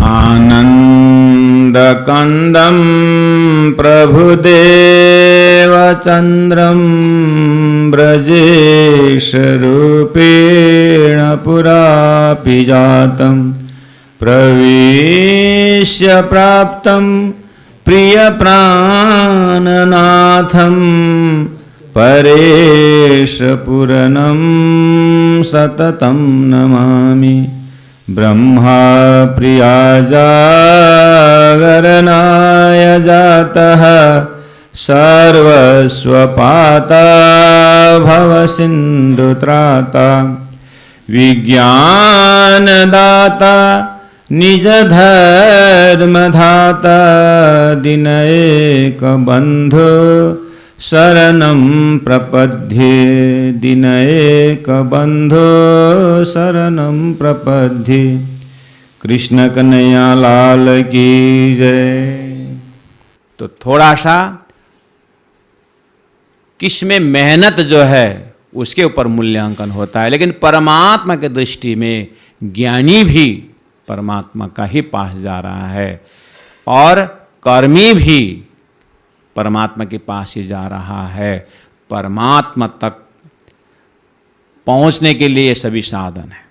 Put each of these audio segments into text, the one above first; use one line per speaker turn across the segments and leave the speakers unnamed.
आनन्दकन्दं प्रभुदेवचन्द्रं ब्रजेशरूपेण पुरापि जातं प्रवेश्य प्राप्तं प्रियप्राणनाथं परेशपुरनं सततं नमामि। ब्रह्मा प्रिया जागरणाय जातः सर्वस्वपाता भवसिन्धुत्राता विज्ञानदाता निजधर्मधाता दिनैकबन्धो शरणं प्रपद्ये दिनैकबन्धो शरणं प्रपद्ये। कृष्ण कन्हैया लाल की जय।
तो थोड़ा सा किसमें मेहनत जो है उसके ऊपर मूल्यांकन होता है, लेकिन परमात्मा की दृष्टि में ज्ञानी भी परमात्मा का ही पास जा रहा है और कर्मी भी परमात्मा के पास ही जा रहा है। परमात्मा तक पहुंचने के लिए सभी साधन है।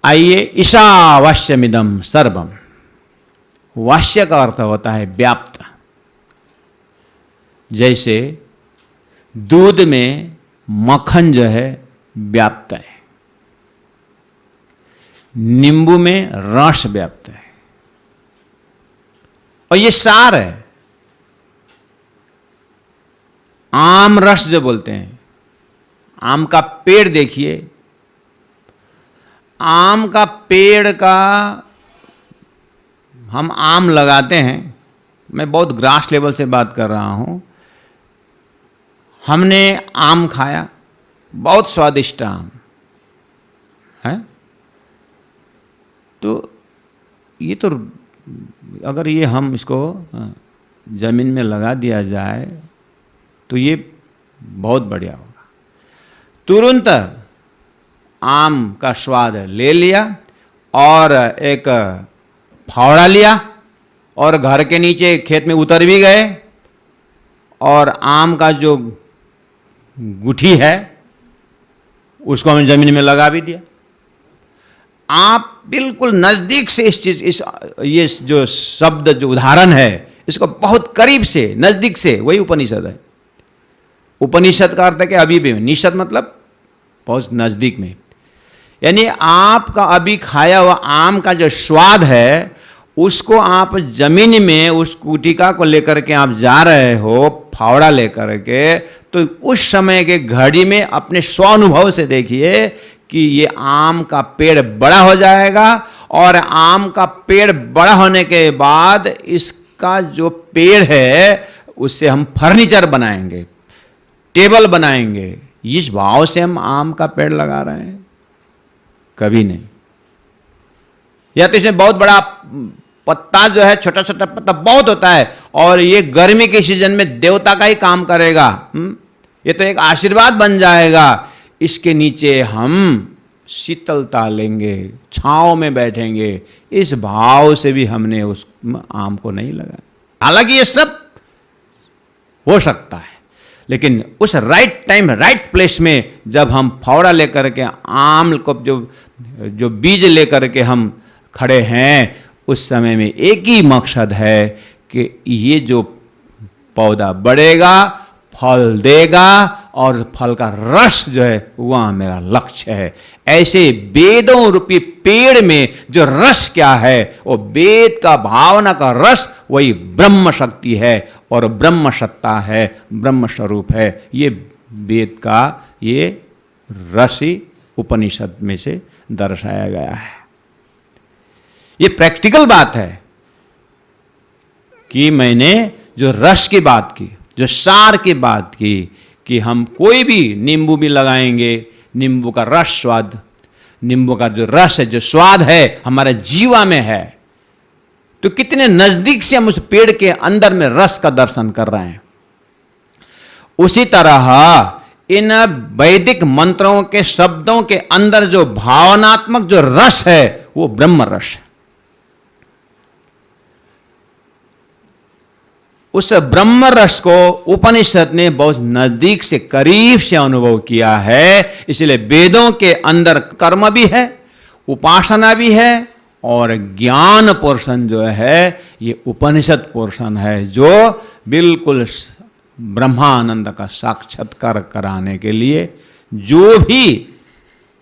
आइए, ईशावास्यमिदं सर्वम। वास्य का अर्थ होता है व्याप्त। जैसे दूध में मक्खन जो है व्याप्त है, नींबू में रस व्याप्त है, और ये सार है। आम रस जो बोलते हैं, आम का पेड़ देखिए, आम का पेड़ का हम आम लगाते हैं। मैं बहुत ग्रास लेवल से बात कर रहा हूं। हमने आम खाया, बहुत स्वादिष्ट आम है। तो ये तो अगर ये हम इसको जमीन में लगा दिया जाए तो ये बहुत बढ़िया होगा। तुरंत आम का स्वाद ले लिया और एक फावड़ा लिया और घर के नीचे खेत में उतर भी गए और आम का जो गुठी है उसको हमने जमीन में लगा भी दिया। आप बिल्कुल नजदीक से इस चीज ये जो शब्द जो उदाहरण है इसको बहुत करीब से नजदीक से, वही उपनिषद है। उपनिषद का अर्थ है कि अभी भी, निषद मतलब बहुत नजदीक में। यानी आपका अभी खाया हुआ आम का जो स्वाद है उसको आप जमीन में उस गुटिका को लेकर के आप जा रहे हो, फावड़ा लेकर के, तो उस समय के घड़ी में अपने स्वानुभव से देखिए कि ये आम का पेड़ बड़ा हो जाएगा और आम का पेड़ बड़ा होने के बाद इसका जो पेड़ है उससे हम फर्नीचर बनाएंगे, टेबल बनाएंगे। इस भाव से हम आम का पेड़ लगा रहे हैं? कभी नहीं। या तो इसमें बहुत बड़ा पत्ता जो है, छोटा छोटा पत्ता बहुत होता है और ये गर्मी के सीजन में देवता का ही काम करेगा। ये तो एक आशीर्वाद बन जाएगा। इसके नीचे हम शीतलता लेंगे, छांव में बैठेंगे, इस भाव से भी हमने उस आम को नहीं लगाया। हालांकि ये सब हो सकता है, लेकिन उस राइट टाइम राइट प्लेस में जब हम फावड़ा लेकर के आम को जो बीज लेकर के हम खड़े हैं, उस समय में एक ही मकसद है कि ये जो पौधा बढ़ेगा, फल देगा और फल का रस जो है वह मेरा लक्ष्य है। ऐसे वेदों रूपी पेड़ में जो रस क्या है, वो वेद का भावना का रस वही ब्रह्म शक्ति है और ब्रह्म सत्ता है, ब्रह्म स्वरूप है। ये वेद का ये रस ही उपनिषद में से दर्शाया गया है। ये प्रैक्टिकल बात है कि मैंने जो रस की बात की, जो सार की बात की, कि हम कोई भी नींबू भी लगाएंगे, नींबू का रस स्वाद, नींबू का जो रस है, जो स्वाद है हमारे जीवा में है, तो कितने नजदीक से हम उस पेड़ के अंदर में रस का दर्शन कर रहे हैं। उसी तरह इन वैदिक मंत्रों के शब्दों के अंदर जो भावनात्मक जो रस है वो ब्रह्म रस। उस ब्रह्म रस को उपनिषद ने बहुत नजदीक से, करीब से अनुभव किया है। इसलिए वेदों के अंदर कर्म भी है, उपासना भी है, और ज्ञान पोर्शन जो है ये उपनिषद पोर्शन है, जो बिल्कुल ब्रह्मानंद का साक्षात्कार कराने के लिए जो भी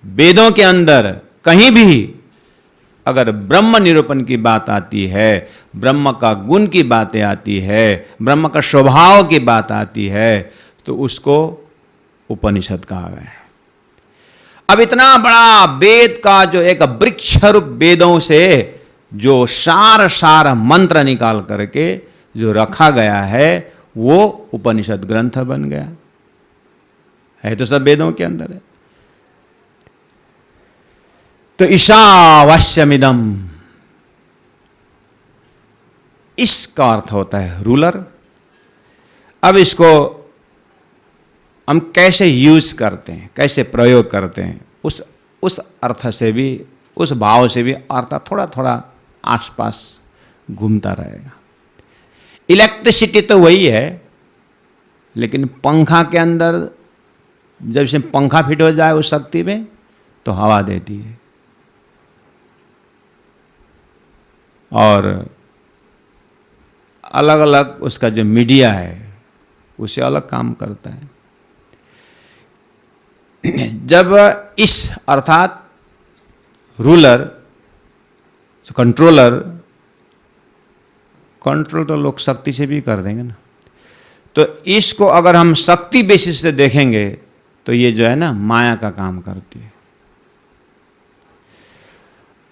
वेदों के अंदर कहीं भी अगर ब्रह्म निरूपण की बात आती है, ब्रह्म का गुण की बातें आती है, ब्रह्म का स्वभाव की बात आती है, तो उसको उपनिषद कहा गया है। अब इतना बड़ा वेद का जो एक वृक्ष रूप वेदों से जो सार सार मंत्र निकाल करके जो रखा गया है, वो उपनिषद ग्रंथ बन गया है। तो सब वेदों के अंदर है। तो ईशावास्यमिदम, इसका अर्थ होता है रूलर। अब इसको हम कैसे यूज करते हैं, कैसे प्रयोग करते हैं, उस अर्थ से भी, उस भाव से भी अर्थ थोड़ा थोड़ा आसपास घूमता रहेगा। इलेक्ट्रिसिटी तो वही है, लेकिन पंखा के अंदर जब से पंखा फिट हो जाए उस शक्ति में, तो हवा देती है, और अलग अलग उसका जो मीडिया है उसे अलग काम करता है। जब इस अर्थात रूलर, कंट्रोलर, कंट्रोल तो लोग शक्ति से भी कर देंगे ना, तो इसको अगर हम शक्ति बेसिस से देखेंगे तो ये जो है ना माया का काम करती है।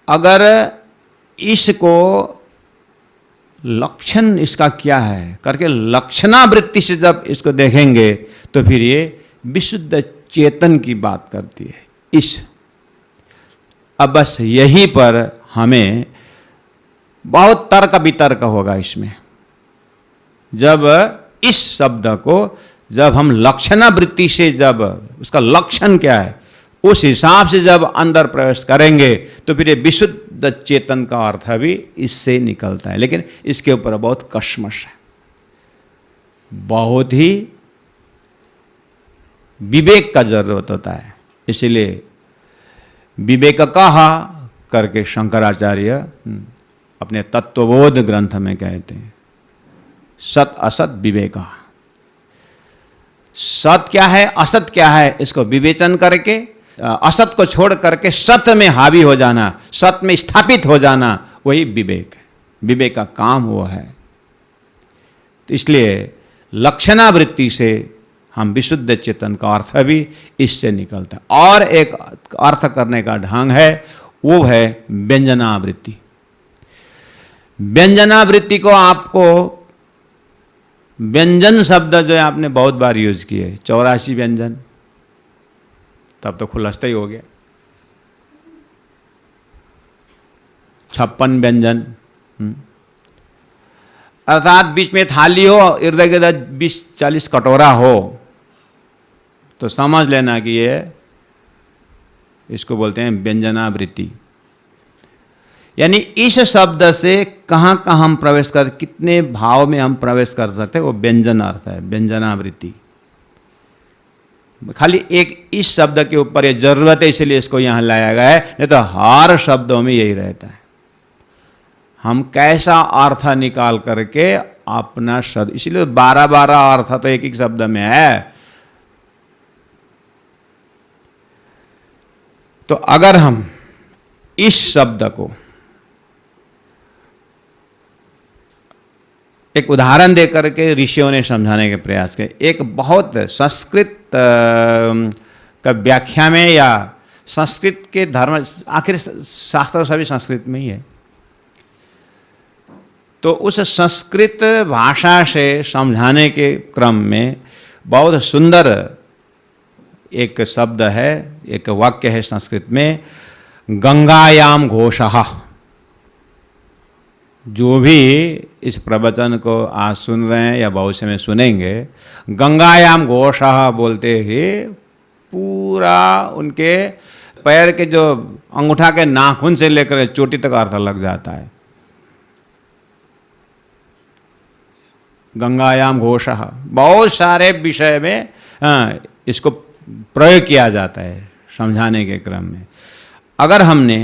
अगर इसको लक्षण इसका क्या है करके लक्षणावृत्ति से जब इसको देखेंगे, तो फिर ये विशुद्ध चेतन की बात करती है। अब बस यही पर हमें बहुत तर्क वितर्क होगा इसमें। जब इस शब्द को जब हम लक्षणावृत्ति से, जब उसका लक्षण क्या है उस हिसाब से जब अंदर प्रवेश करेंगे, तो फिर ये विशुद्ध चेतन का अर्थ भी इससे निकलता है। लेकिन इसके ऊपर बहुत कश्मश है, बहुत ही विवेक का जरूरत होता है। इसलिए विवेक कहा करके शंकराचार्य अपने तत्वबोध ग्रंथ में कहते हैं, सत असत विवेका। सत क्या है, असत क्या है, इसको विवेचन करके असत को छोड़ करके सत्य में हावी हो जाना, सत्य में स्थापित हो जाना, वही विवेक है। विवेक का काम वो है। तो इसलिए लक्षणावृत्ति से हम विशुद्ध चेतन का अर्थ भी इससे निकलता है। और एक अर्थ करने का ढंग है, वो है व्यंजनावृत्ति। व्यंजनावृत्ति को आपको, व्यंजन शब्द जो है आपने बहुत बार यूज किए, 84 व्यंजन, तब तो खुलस्ता ही हो गया। 56 व्यंजन, अर्थात बीच में थाली हो, इर्द गिर्द 20-40 कटोरा हो, तो समझ लेना कि ये, इसको बोलते हैं व्यंजनावृत्ति। यानी इस शब्द से कहाँ कहाँ हम प्रवेश कर, कितने भाव में हम प्रवेश कर सकते हैं, वो व्यंजन अर्थ है, व्यंजनावृत्ति। खाली एक इस शब्द के ऊपर ये जरूरत है, इसलिए इसको यहाँ लाया गया है, नहीं तो हर शब्दों में यही रहता है। हम कैसा अर्थ निकाल करके अपना शब्द, इसलिए 12-12 अर्थ तो एक एक शब्द में है। तो अगर हम इस शब्द को एक उदाहरण देकर के ऋषियों ने समझाने के प्रयास किए। एक बहुत संस्कृत का व्याख्या में, या संस्कृत के धर्म, आखिर शास्त्र सभी संस्कृत में ही है, तो उस संस्कृत भाषा से समझाने के क्रम में बहुत सुंदर एक शब्द है, एक वाक्य है संस्कृत में, गंगायाम घोषः। जो भी इस प्रवचन को आज सुन रहे हैं या भविष्य में सुनेंगे, गंगायाम घोषः बोलते ही पूरा उनके पैर के जो अंगूठा के नाखून से लेकर चोटी तक अर्थ लग जाता है। गंगायाम घोषः, बहुत सारे विषय में इसको प्रयोग किया जाता है समझाने के क्रम में। अगर हमने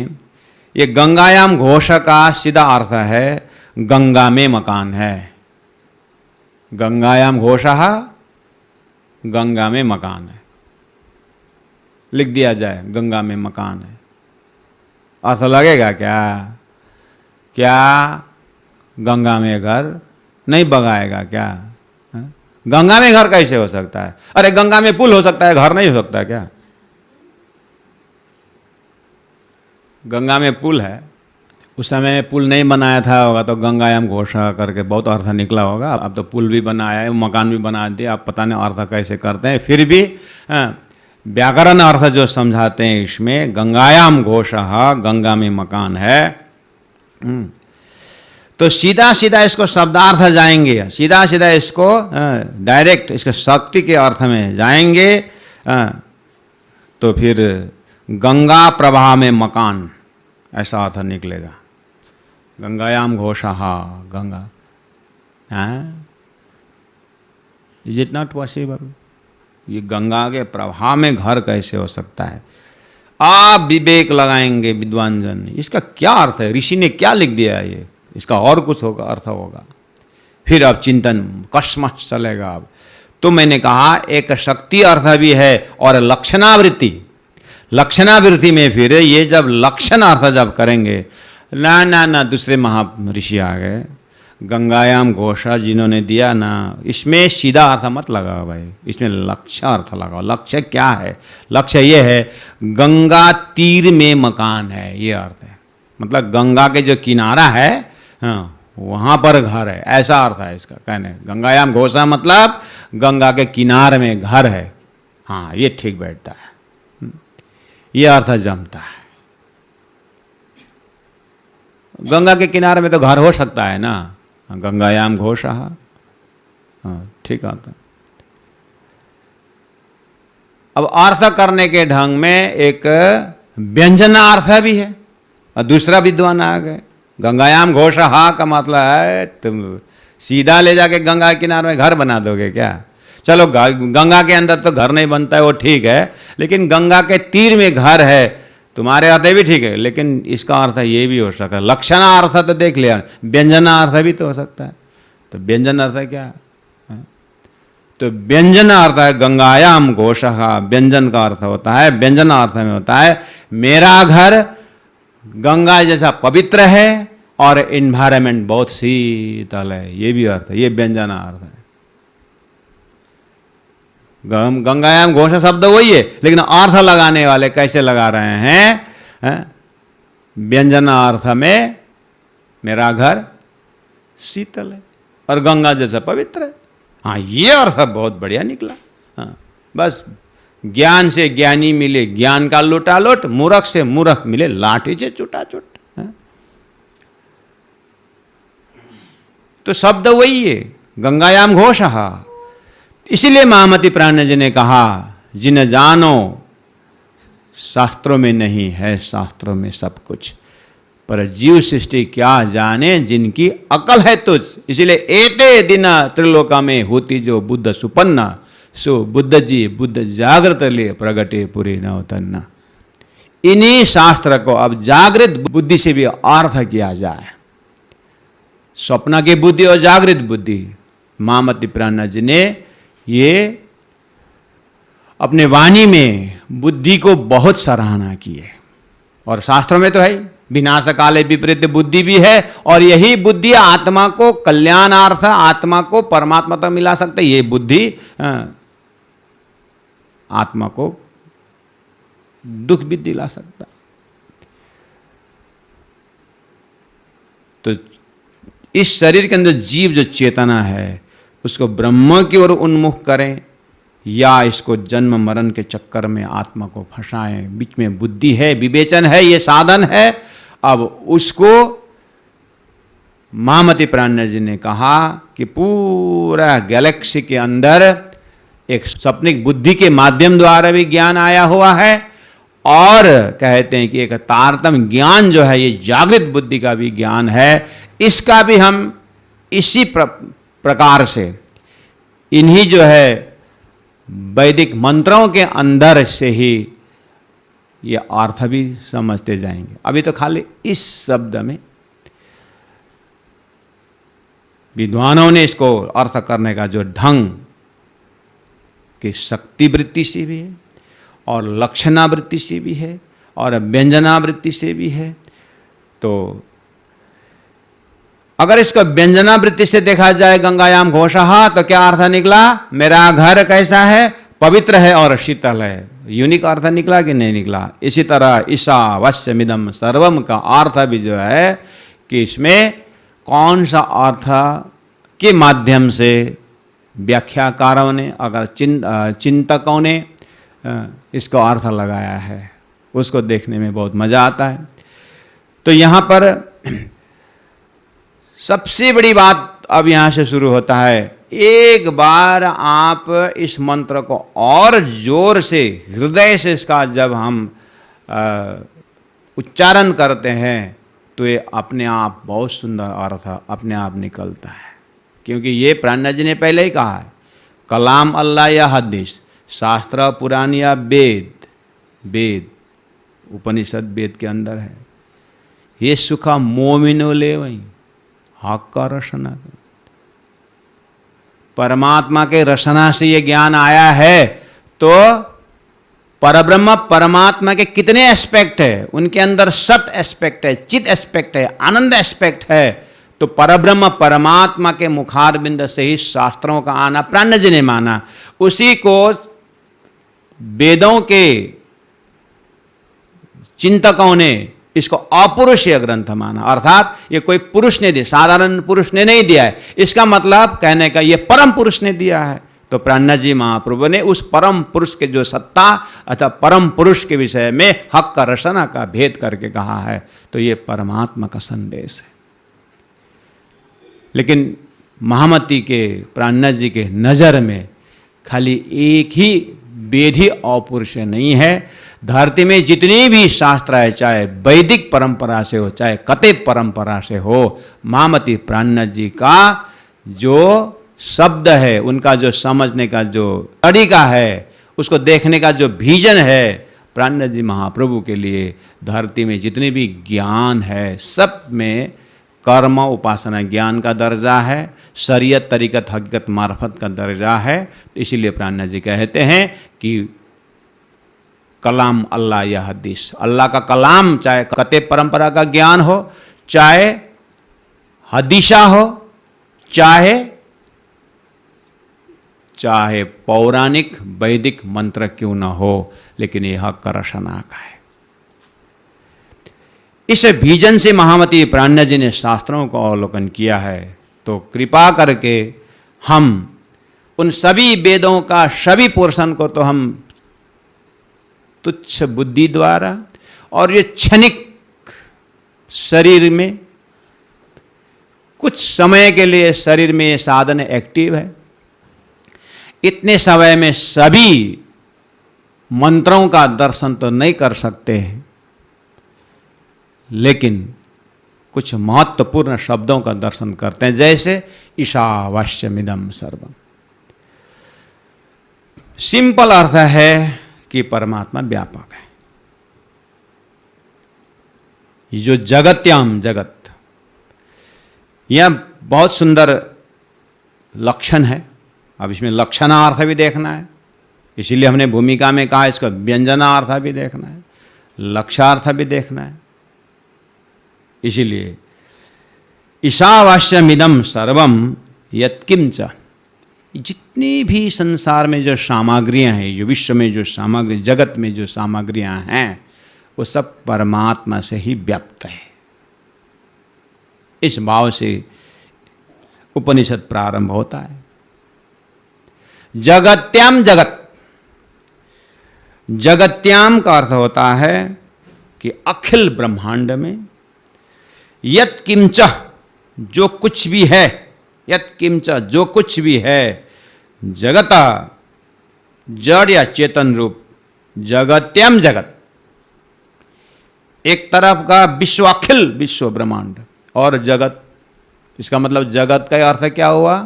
ये गंगायाम घोष का सीधा अर्थ है गंगा में मकान है। गंगायाम घोषः, गंगा में मकान है, लिख दिया जाए गंगा में मकान है। अर्थ लगेगा क्या? क्या गंगा में घर नहीं बगाएगा क्या? गंगा में घर कैसे हो सकता है? अरे गंगा में पुल हो सकता है, घर नहीं हो सकता क्या? गंगा में पुल है, उस समय पुल नहीं बनाया था होगा तो गंगायाम घोषा करके बहुत अर्थ निकला होगा। अब तो पुल भी बनाया है, मकान भी बना दिया, अब पता नहीं अर्थ कैसे करते हैं। फिर भी व्याकरण अर्थ जो समझाते हैं इसमें गंगायाम घोषः, गंगा में मकान है। तो सीधा सीधा इसको शब्दार्थ जाएंगे, सीधा सीधा इसको डायरेक्ट इसके शक्ति के अर्थ में जाएंगे। तो फिर गंगा प्रवाह में मकान, ऐसा अर्थ निकलेगा। गंगायाम घोषः, Ganga. Is it not possible? ये गंगा के प्रवाह में घर कैसे हो सकता है? आप विवेक लगाएंगे विद्वान जन, इसका क्या अर्थ है? ऋषि ने क्या लिख दिया है? ये इसका और कुछ होगा, अर्थ होगा। फिर अब चिंतन कस्मस चलेगा। अब तो मैंने कहा एक शक्ति अर्थ भी है और लक्षणावृत्ति। लक्षणावृत्ति में फिर ये जब लक्षण अर्थ जब करेंगे, ना ना ना दूसरे महर्षि आ गए, गंगायाम घोषा जिन्होंने दिया ना, इसमें सीधा अर्थ मत लगाओ भाई, इसमें लक्ष्य अर्थ लगाओ। लक्ष्य क्या है? लक्ष्य ये है गंगा तीर में मकान है, ये अर्थ है। मतलब गंगा के जो किनारा है, हाँ, वहाँ पर घर है, ऐसा अर्थ है इसका कहने। गंगायाम घोषा मतलब गंगा के किनारे में घर है। हाँ, ये ठीक बैठता है, ये अर्थ जमता है। गंगा के किनारे में तो घर हो सकता है ना, गंगायाम घोषः, हाँ ठीक आता। अब अर्थ करने के ढंग में एक व्यंजनार्थ भी है। और दूसरा विद्वान आ गए, गंगायाम घोषः का मतलब है तुम सीधा ले जाके गंगा के किनारे में घर बना दोगे क्या? चलो गंगा के अंदर तो घर नहीं बनता है, वो ठीक है, लेकिन गंगा के तीर में घर है, तुम्हारे अर्थ भी ठीक है, लेकिन इसका अर्थ ये भी हो सकता है। लक्षणार्थ तो देख लिया, व्यंजनार्थ भी तो हो सकता है। तो व्यंजन अर्थ है क्या? तो व्यंजन अर्थ है गंगायाम घोषः, व्यंजन का अर्थ होता है, व्यंजन अर्थ में होता है मेरा घर गंगा जैसा पवित्र है और इन्वायरमेंट बहुत शीतल है, ये भी अर्थ है, ये व्यंजन अर्थ है। गंगायाम घोषा शब्द वही है, लेकिन अर्थ लगाने वाले कैसे लगा रहे हैं? व्यंजन अर्थ में मेरा घर शीतल है और गंगा जैसा पवित्र है। हाँ, ये अर्थ बहुत बढ़िया निकला। हाँ, बस ज्ञान से ज्ञानी मिले ज्ञान का लुटालुट, मूर्ख से मूर्ख मिले लाठी से चुटाचुट। तो शब्द वही है, गंगायाम घोषः। इसलिए महामति प्राण जी ने कहा जिन जानो शास्त्रों में नहीं है, शास्त्रों में सब कुछ, पर जीव सृष्टि क्या जाने जिनकी अकल है तुझ। इसलिए एते दिन त्रिलोका में होती जो बुद्ध सुपन्ना, सो बुद्ध जी बुद्ध जागृत ले प्रगटे पुरी नवतन्ना। इन्हीं शास्त्र को अब जागृत बुद्धि से भी अर्थ किया जाए। स्वप्न की बुद्धि और जागृत बुद्धि, महामति प्राण जी ने ये अपने वाणी में बुद्धि को बहुत सराहना की है। और शास्त्रों में तो है विनाश काले विपरीत बुद्धि भी है, और यही बुद्धि आत्मा को कल्याणार्थ, आत्मा को परमात्मा तक मिला सकते। ये बुद्धि आत्मा को दुख भी दिला सकता। तो इस शरीर के अंदर जीव जो चेतना है उसको ब्रह्म की ओर उन्मुख करें, या इसको जन्म मरण के चक्कर में आत्मा को फंसाएं। बीच में बुद्धि है, विवेचन है, ये साधन है। अब उसको महामति प्राण जी ने कहा कि पूरा गैलेक्सी के अंदर एक सपनिक बुद्धि के माध्यम द्वारा भी ज्ञान आया हुआ है, और कहते हैं कि एक तारतम्य ज्ञान जो है, ये जागृत बुद्धि का भी ज्ञान है, इसका भी हम इसी प्रकार से इन्हीं जो है वैदिक मंत्रों के अंदर से ही ये अर्थ भी समझते जाएंगे। अभी तो खाली इस शब्द में विद्वानों ने इसको अर्थ करने का जो ढंग कि शक्ति वृत्ति से भी है और लक्षणावृत्ति से भी है और व्यंजनावृत्ति से भी है। तो अगर इसको व्यंजनावृत्ति से देखा जाए गंगायाम घोषः, तो क्या अर्थ निकला? मेरा घर कैसा है? पवित्र है और शीतल है। यूनिक अर्थ निकला कि नहीं निकला? इसी तरह ईशावास्यमिदं सर्वम का अर्थ भी जो है कि इसमें कौन सा अर्थ के माध्यम से व्याख्याकारों ने, अगर चिंतकों ने इसको अर्थ लगाया है, उसको देखने में बहुत मजा आता है। तो यहाँ पर सबसे बड़ी बात अब यहाँ से शुरू होता है। एक बार आप इस मंत्र को और जोर से, हृदय से इसका जब हम उच्चारण करते हैं तो ये अपने आप बहुत सुंदर अर्थ अपने आप निकलता है। क्योंकि ये प्राणनाथ जी ने पहले ही कहा है, कलाम अल्लाह या हदीस, शास्त्र पुराण या वेद, वेद उपनिषद वेद के अंदर है। ये सुखा मोमिनो ले वही हक का रसना कर, परमात्मा के रसना से ये ज्ञान आया है। तो परब्रह्म परमात्मा के कितने एस्पेक्ट है? उनके अंदर सत एस्पेक्ट है, चित एस्पेक्ट है, आनंद एस्पेक्ट है। तो परब्रह्म परमात्मा के मुखारबिंद से ही शास्त्रों का आना प्राणनाथ जी ने माना। उसी को वेदों के चिंतकों ने इसको अपुरुषीय ग्रंथ माना, अर्थात ये कोई पुरुष ने दिया, साधारण पुरुष ने नहीं दिया है। इसका मतलब कहने का ये परम पुरुष ने दिया है। तो प्राणनाथ जी महाप्रभु ने उस परम पुरुष के जो सत्ता अथवा परम पुरुष के विषय में हक का रसना का भेद करके कहा है। तो ये परमात्मा का संदेश है। लेकिन महामती के प्राणनाथ जी के नज़र में खाली एक ही वेद ही अपरुष नहीं है। धरती में जितनी भी शास्त्र है, चाहे वैदिक परंपरा से हो चाहे कतिप परंपरा से हो, महामती प्राणनाथ जी का जो शब्द है, उनका जो समझने का जो तरीका है, उसको देखने का जो विजन है, प्राणनाथ जी महाप्रभु के लिए धरती में जितनी भी ज्ञान है, सब में कर्म उपासना ज्ञान का दर्जा है, शरीयत तरीकत हकीकत मार्फत का दर्जा है। तो इसीलिए प्राणनाथ जी कहते हैं कि कलाम अल्लाह या हदीस, अल्लाह का कलाम, चाहे कते परंपरा का ज्ञान हो, चाहे हदीसा हो, चाहे पौराणिक वैदिक मंत्र क्यों न हो, लेकिन यह हक का रसना का है। इस विजन से महामती प्राणनाथ जी ने शास्त्रों को अवलोकन किया है। तो कृपा करके हम उन सभी वेदों का सभी पोर्शन को तो हम तुच्छ बुद्धि द्वारा और ये क्षणिक शरीर में कुछ समय के लिए शरीर में ये साधन एक्टिव है, इतने समय में सभी मंत्रों का दर्शन तो नहीं कर सकते हैं, लेकिन कुछ महत्वपूर्ण शब्दों का दर्शन करते हैं। जैसे ईशावास्यमिदं सर्वम, सिंपल अर्थ है कि परमात्मा व्यापक है। ये जो जगत्याम जगत, यह बहुत सुंदर लक्षण है। अब इसमें लक्षणार्थ भी देखना है, इसीलिए हमने भूमिका में कहा इसका व्यंजनार्थ भी देखना है, लक्ष्यार्थ भी देखना है। इसीलिए ईशावास्यमिदं सर्वम यत्किंच, जितनी भी संसार में जो सामग्रियां हैं, जो विश्व में जो सामग्री, जगत में जो सामग्रियां हैं, वो सब परमात्मा से ही व्याप्त है। इस भाव से उपनिषद प्रारंभ होता है। जगत्याम जगत, जगत्याम का अर्थ होता है कि अखिल ब्रह्मांड में यत किंच, जो कुछ भी है, यत किंच जो कुछ भी है, जगता जड़ या चेतन रूप, जगत्याम जगत, एक तरफ का विश्व, अखिल विश्व ब्रह्मांड, और जगत। इसका मतलब जगत का अर्थ क्या हुआ?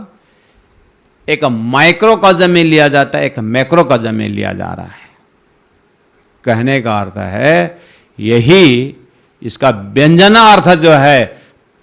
एक माइक्रोकॉस्म में लिया जाता है, एक मैक्रोकॉस्म में लिया जा रहा है। कहने का अर्थ है यही, इसका व्यंजना अर्थ जो है,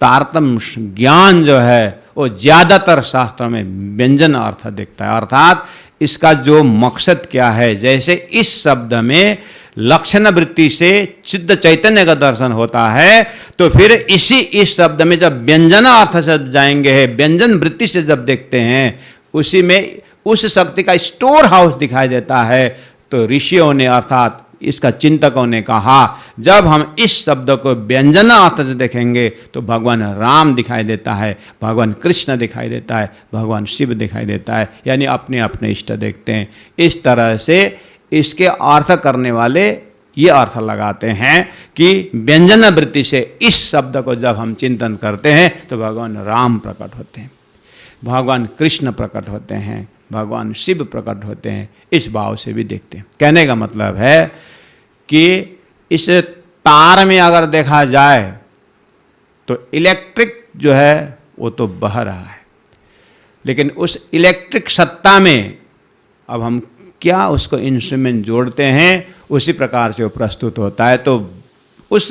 तारतम्य ज्ञान जो है वो ज्यादातर शास्त्रों में व्यंजन अर्थ दिखता है। अर्थात इसका जो मकसद क्या है, जैसे इस शब्द में लक्षण वृत्ति से शुद्ध चैतन्य का दर्शन होता है, तो फिर इस शब्द में जब व्यंजना अर्थ से जाएंगे, व्यंजन वृत्ति से जब देखते हैं, उसी में उस शक्ति का स्टोर हाउस दिखाई देता है। तो ऋषियों ने अर्थात इसका चिंतकों ने कहा, जब हम इस शब्द को व्यंजना अर्थ से देखेंगे तो भगवान राम दिखाई देता है, भगवान कृष्ण दिखाई देता है, भगवान शिव दिखाई देता है, यानी अपने अपने इष्ट देखते हैं। इस तरह से इसके अर्थ करने वाले ये अर्थ लगाते हैं कि व्यंजना वृत्ति से इस शब्द को जब हम चिंतन करते हैं तो भगवान राम प्रकट होते हैं, भगवान कृष्ण प्रकट होते हैं, भगवान शिव प्रकट होते हैं। इस भाव से भी देखते हैं। कहने का मतलब है कि इस तार में अगर देखा जाए तो इलेक्ट्रिक जो है वो तो बह रहा है, लेकिन उस इलेक्ट्रिक सत्ता में अब हम क्या उसको इंस्ट्रूमेंट जोड़ते हैं, उसी प्रकार से वो प्रस्तुत होता है। तो उस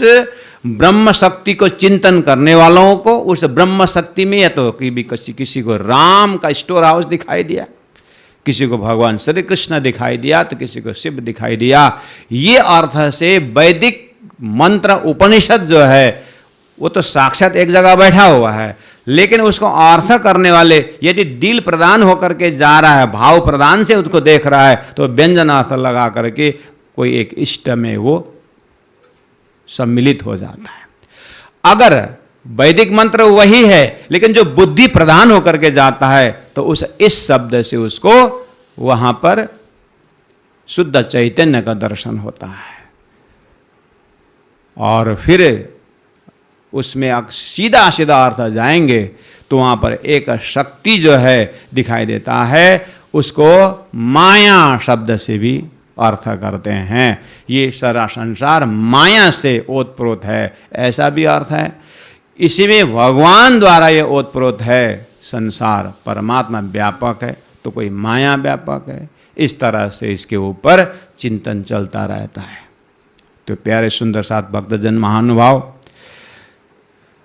ब्रह्म शक्ति को चिंतन करने वालों को उस ब्रह्म शक्ति में या तो किसी को राम का स्टोर हाउस दिखाई दिया, किसी को भगवान श्री कृष्ण दिखाई दिया, तो किसी को शिव दिखाई दिया। ये अर्थ से वैदिक मंत्र उपनिषद जो है वो तो साक्षात एक जगह बैठा हुआ है, लेकिन उसको अर्थ करने वाले यदि दिल प्रदान होकर के जा रहा है, भाव प्रदान से उसको देख रहा है, तो व्यंजन अर्थ लगा करके कोई एक इष्ट में वो सम्मिलित हो जाता है। अगर वैदिक मंत्र वही है, लेकिन जो बुद्धि प्रदान होकर के जाता है, तो इस शब्द से उसको वहां पर शुद्ध चैतन्य का दर्शन होता है। और फिर उसमें सीधा सीधा अर्थ जाएंगे तो वहां पर एक शक्ति जो है दिखाई देता है, उसको माया शब्द से भी अर्थ करते हैं। ये सारा संसार माया से ओतप्रोत है, ऐसा भी अर्थ है। इसी में भगवान द्वारा ये ओतप्रोत है। संसार परमात्मा व्यापक है तो कोई माया व्यापक है। इस तरह से इसके ऊपर चिंतन चलता रहता है। तो प्यारे सुंदर साथ भक्तजन महानुभाव,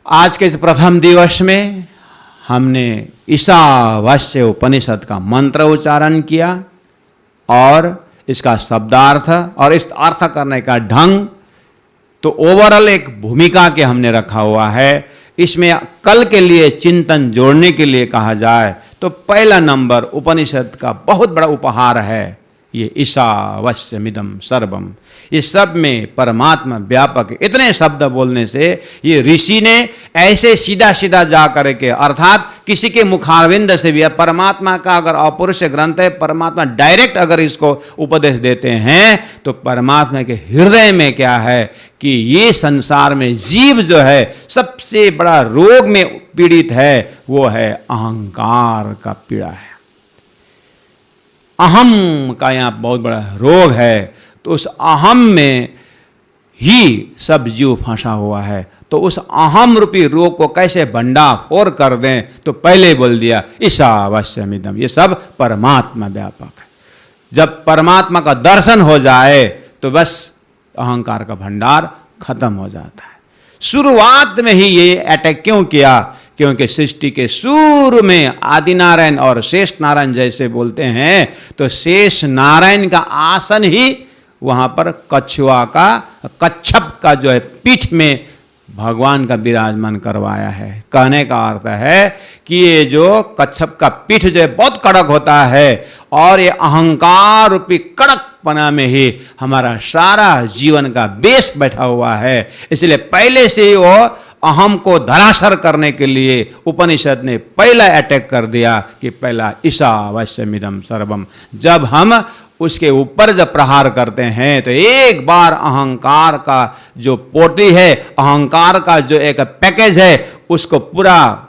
आज के इस प्रथम दिवस में हमने ईशावास्य उपनिषद का मंत्र उच्चारण किया और इसका शब्दार्थ और इस अर्थ करने का ढंग, तो ओवरऑल एक भूमिका के हमने रखा हुआ है। इसमें कल के लिए चिंतन जोड़ने के लिए कहा जाए तो पहला नंबर उपनिषद का बहुत बड़ा उपहार है ये ईशावास्यमिदं सर्वम। इस सब में परमात्मा व्यापक। इतने शब्द बोलने से ये ऋषि ने ऐसे सीधा सीधा जा करके, अर्थात किसी के मुखारविंद से भी, परमात्मा का अगर अपौरुष ग्रंथ है, परमात्मा डायरेक्ट अगर इसको उपदेश देते हैं तो परमात्मा के हृदय में क्या है कि ये संसार में जीव जो है सबसे बड़ा रोग में पीड़ित है, वो है अहंकार का पीड़ा है। अहम का यहाँ बहुत बड़ा रोग है। तो उस अहम में ही सब जीव फंसा हुआ है। तो उस अहम रूपी रोग को कैसे भंडाफोड़ कर दें, तो पहले बोल दिया ईशावास्यमिदं, ये सब परमात्मा व्यापक है। जब परमात्मा का दर्शन हो जाए तो बस अहंकार का भंडार खत्म हो जाता है। शुरुआत में ही ये अटैक क्यों किया? क्योंकि सृष्टि के शुरू में आदि नारायण और शेष नारायण जैसे बोलते हैं, तो शेष नारायण का आसन ही वहां पर कछुआ का, कच्छप का जो है पीठ में भगवान का विराजमान करवाया है। कहने का अर्थ है कि ये जो कच्छप का पीठ जो है बहुत कड़क होता है और ये अहंकार रूपी कड़कपना में ही हमारा सारा जीवन का बेस बैठा हुआ है। इसलिए पहले से ही वो अहम को धराशायी करने के लिए उपनिषद ने पहला अटैक कर दिया कि पहला ईशावास्यमिदं सर्वम। जब हम उसके ऊपर जब प्रहार करते हैं तो एक बार अहंकार का जो पोटली है, अहंकार का जो एक पैकेज है, उसको पूरा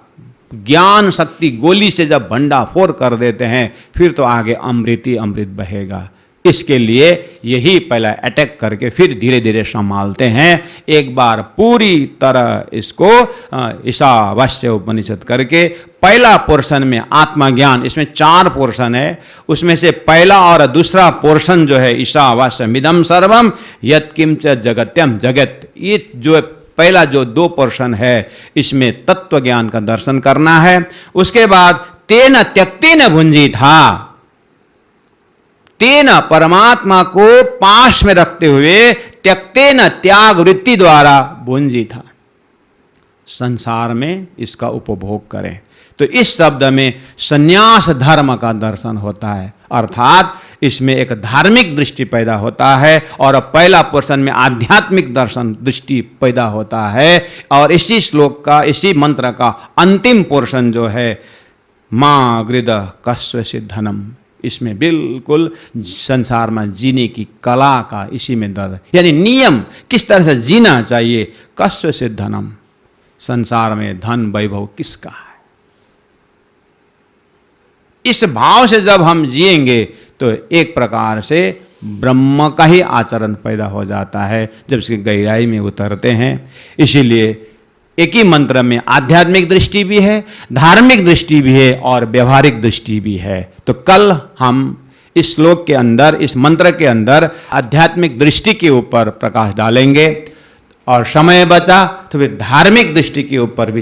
ज्ञान शक्ति गोली से जब भंडाफोड़ कर देते हैं, फिर तो आगे अमृत ही अमृत बहेगा। इसके लिए यही पहला अटैक करके फिर धीरे धीरे संभालते हैं। एक बार पूरी तरह इसको ईशावास्य उपनिषद करके पहला पोर्शन में आत्मज्ञान, इसमें 4 पोर्शन है, उसमें से पहला और दूसरा पोर्शन जो है ईशावास्य मिदम सर्वम यत्किंच जगत्यम जगत, ये जो पहला जो 2 पोर्शन है इसमें तत्व ज्ञान का दर्शन करना है। उसके बाद तेन त्यक्तेन भुंजी था, तेन परमात्मा को पास में रखते हुए त्यक्तेन त्याग वृत्ति द्वारा भुंजी था, संसार में इसका उपभोग करें। तो इस शब्द में संन्यास धर्म का दर्शन होता है, अर्थात इसमें एक धार्मिक दृष्टि पैदा होता है और पहला पोर्शन में आध्यात्मिक दर्शन दृष्टि पैदा होता है। और इसी श्लोक का, इसी मंत्र का अंतिम पोर्शन जो है मां गृद कस्व सिद्धनम, इसमें बिल्कुल संसार में जीने की कला का इसी में दर्द, यानी नियम किस तरह से जीना चाहिए। कस्व सिद्धनम, संसार में धन वैभव किसका है, इस भाव से जब हम जिएंगे तो एक प्रकार से ब्रह्म का ही आचरण पैदा हो जाता है जब इसकी गहराई में उतरते हैं। इसीलिए एक ही मंत्र में आध्यात्मिक दृष्टि भी है, धार्मिक दृष्टि भी है और व्यवहारिक दृष्टि भी है। तो कल हम इस श्लोक के अंदर, इस मंत्र के अंदर आध्यात्मिक दृष्टि के ऊपर प्रकाश डालेंगे और समय बचा तो फिर धार्मिक दृष्टि के ऊपर भी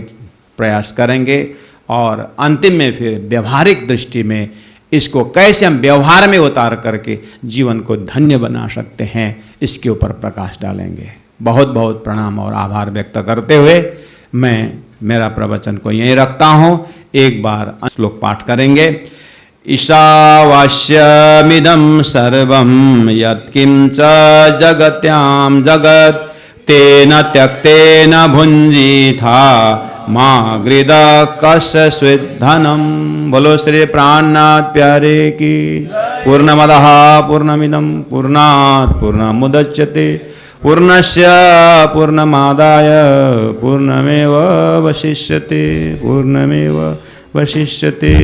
प्रयास करेंगे और अंतिम में फिर व्यवहारिक दृष्टि में इसको कैसे हम व्यवहार में उतार करके जीवन को धन्य बना सकते हैं, इसके ऊपर प्रकाश डालेंगे। बहुत बहुत प्रणाम और आभार व्यक्त करते हुए मैं मेरा प्रवचन को यहीं रखता हूँ। एक बार श्लोक पाठ करेंगे। ईशावास्यमिदं सर्वं यत्किंच जगत्यां जगत् तेन त्यक्तेन भुंजीथा मां गृद कस्य स्विद्धनम। बोलो श्री प्राणनाथ प्यारे की। पूर्णमदः पूर्णमिदं पूर्णात् पूर्णमुदच्यते पूर्णस्य पूर्णमादाय पूर्णमेव वशिष्यते।